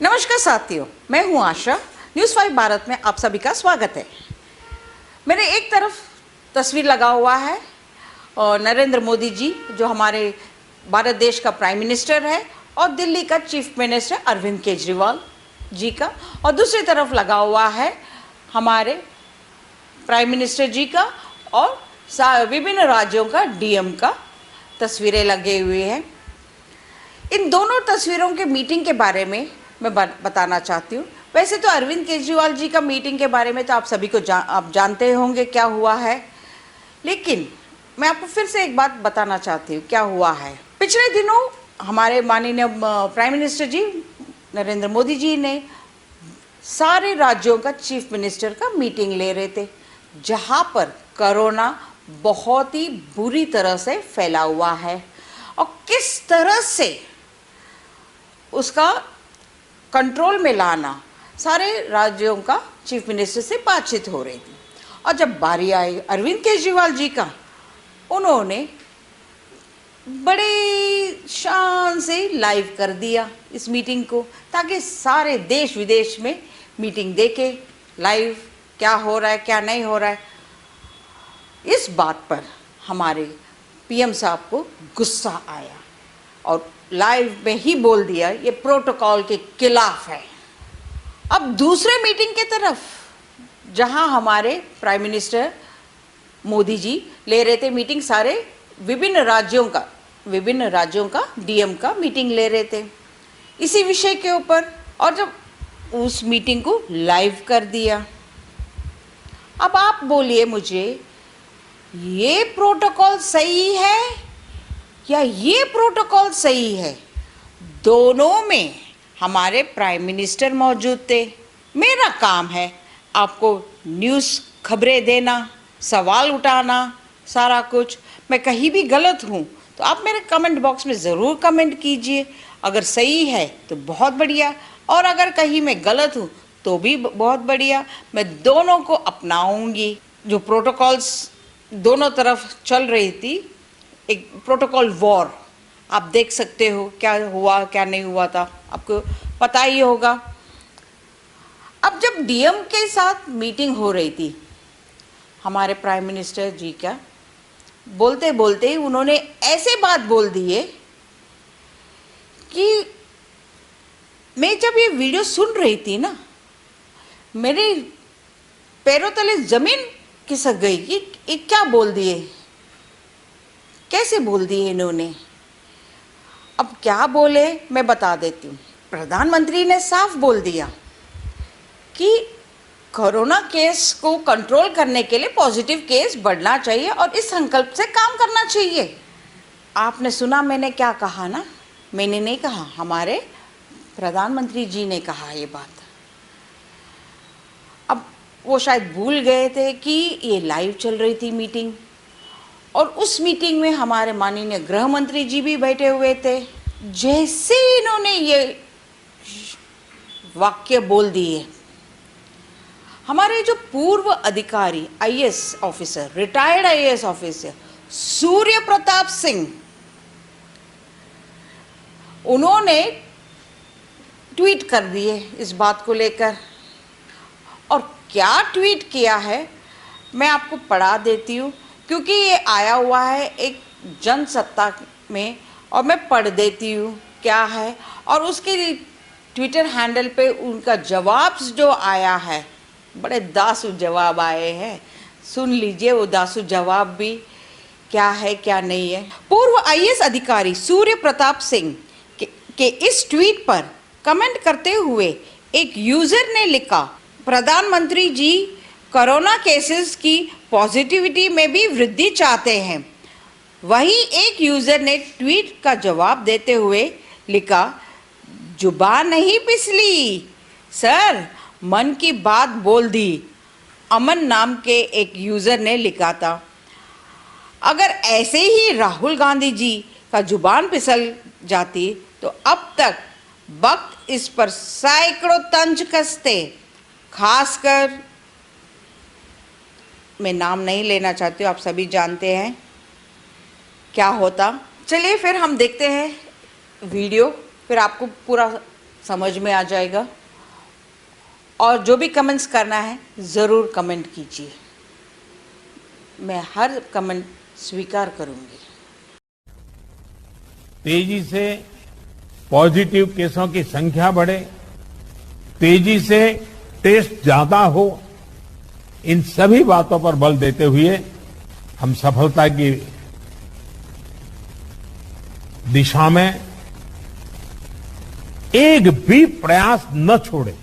नमस्कार साथियों, मैं हूं आशा। न्यूज़ 5 भारत में आप सभी का स्वागत है। मेरे एक तरफ तस्वीर लगा हुआ है और नरेंद्र मोदी जी जो हमारे भारत देश का प्राइम मिनिस्टर है और दिल्ली का चीफ मिनिस्टर अरविंद केजरीवाल जी का, और दूसरी तरफ लगा हुआ है हमारे प्राइम मिनिस्टर जी का और विभिन्न राज्यों का डीएम का तस्वीरें लगे हुए हैं। इन दोनों तस्वीरों के मीटिंग के बारे में मैं बताना चाहती हूँ। वैसे तो अरविंद केजरीवाल जी का मीटिंग के बारे में तो आप सभी को आप जानते होंगे क्या हुआ है, लेकिन मैं आपको फिर से एक बात बताना चाहती हूँ क्या हुआ है। पिछले दिनों हमारे माननीय प्राइम मिनिस्टर जी नरेंद्र मोदी जी ने सारे राज्यों का चीफ मिनिस्टर का मीटिंग ले रहे थे, जहाँ पर कोरोना बहुत ही बुरी तरह से फैला हुआ है और किस तरह से उसका कंट्रोल में लाना सारे राज्यों का चीफ मिनिस्टर से बातचीत हो रही थी। और जब बारी आई अरविंद केजरीवाल जी का, उन्होंने बड़े शान से लाइव कर दिया इस मीटिंग को, ताकि सारे देश विदेश में मीटिंग देखे लाइव क्या हो रहा है क्या नहीं हो रहा है। इस बात पर हमारे पीएम साहब को गुस्सा आया और लाइव में ही बोल दिया ये प्रोटोकॉल के खिलाफ है। अब दूसरे मीटिंग की तरफ जहां हमारे प्राइम मिनिस्टर मोदी जी ले रहे थे मीटिंग, सारे विभिन्न राज्यों का डीएम का मीटिंग ले रहे थे इसी विषय के ऊपर, और जब उस मीटिंग को लाइव कर दिया। अब आप बोलिए मुझे, ये प्रोटोकॉल सही है या ये प्रोटोकॉल सही है? दोनों में हमारे प्राइम मिनिस्टर मौजूद थे। मेरा काम है आपको न्यूज़ खबरें देना, सवाल उठाना, सारा कुछ। मैं कहीं भी गलत हूँ तो आप मेरे कमेंट बॉक्स में ज़रूर कमेंट कीजिए। अगर सही है तो बहुत बढ़िया, और अगर कहीं मैं गलत हूँ तो भी बहुत बढ़िया। मैं दोनों को अपनाऊंगी। जो प्रोटोकॉल्स दोनों तरफ चल रही थी, एक प्रोटोकॉल वॉर, आप देख सकते हो क्या हुआ क्या नहीं हुआ था, आपको पता ही होगा। अब जब डीएम के साथ मीटिंग हो रही थी हमारे प्राइम मिनिस्टर जी का, बोलते बोलते उन्होंने ऐसे बात बोल दिए कि मैं जब ये वीडियो सुन रही थी ना, मेरे पैरों तले ज़मीन खिसक गई कि ये क्या बोल दिए, कैसे बोल दिए इन्होंने। अब क्या बोले मैं बता देती हूँ। प्रधानमंत्री ने साफ बोल दिया कि कोरोना केस को कंट्रोल करने के लिए पॉजिटिव केस बढ़ना चाहिए और इस संकल्प से काम करना चाहिए। आपने सुना मैंने क्या कहा ना? मैंने नहीं कहा, हमारे प्रधानमंत्री जी ने कहा ये बात। अब वो शायद भूल गए थे कि ये लाइव चल रही थी मीटिंग, और उस मीटिंग में हमारे माननीय गृह मंत्री जी भी बैठे हुए थे। जैसे इन्होंने ये वाक्य बोल दिए, हमारे जो पूर्व अधिकारी IAS officer, retired IAS officer Surya Pratap Singh, उन्होंने ट्वीट कर दिए इस बात को लेकर। और क्या ट्वीट किया है मैं आपको पढ़ा देती हूँ, क्योंकि ये आया हुआ है एक जनसत्ता में, और मैं पढ़ देती हूँ क्या है। और उसके ट्विटर हैंडल पे उनका जवाब जो आया है, बड़े दासु जवाब आए हैं, सुन लीजिए वो दासु जवाब भी क्या है क्या नहीं है। पूर्व आईएएस अधिकारी सूर्य प्रताप सिंह के इस ट्वीट पर कमेंट करते हुए एक यूज़र ने लिखा, प्रधानमंत्री जी कोरोना केसेस की पॉजिटिविटी में भी वृद्धि चाहते हैं। वहीं एक यूज़र ने ट्वीट का जवाब देते हुए लिखा, जुबान नहीं पिसली सर, मन की बात बोल दी। अमन नाम के एक यूज़र ने लिखा था। अगर ऐसे ही राहुल गांधी जी का जुबान फिसल जाती तो अब तक वक्त इस पर सैकड़ों तंज कसते। खासकर मैं नाम नहीं लेना चाहती हूँ, आप सभी जानते हैं क्या होता। चलिए फिर हम देखते हैं वीडियो, फिर आपको पूरा समझ में आ जाएगा। और जो भी कमेंट्स करना है ज़रूर कमेंट कीजिए, मैं हर कमेंट स्वीकार करूंगी। तेजी से पॉजिटिव केसों की संख्या बढ़े, तेजी से टेस्ट ज्यादा हो, इन सभी बातों पर बल देते हुए हम सफलता की दिशा में एक भी प्रयास न छोड़ें।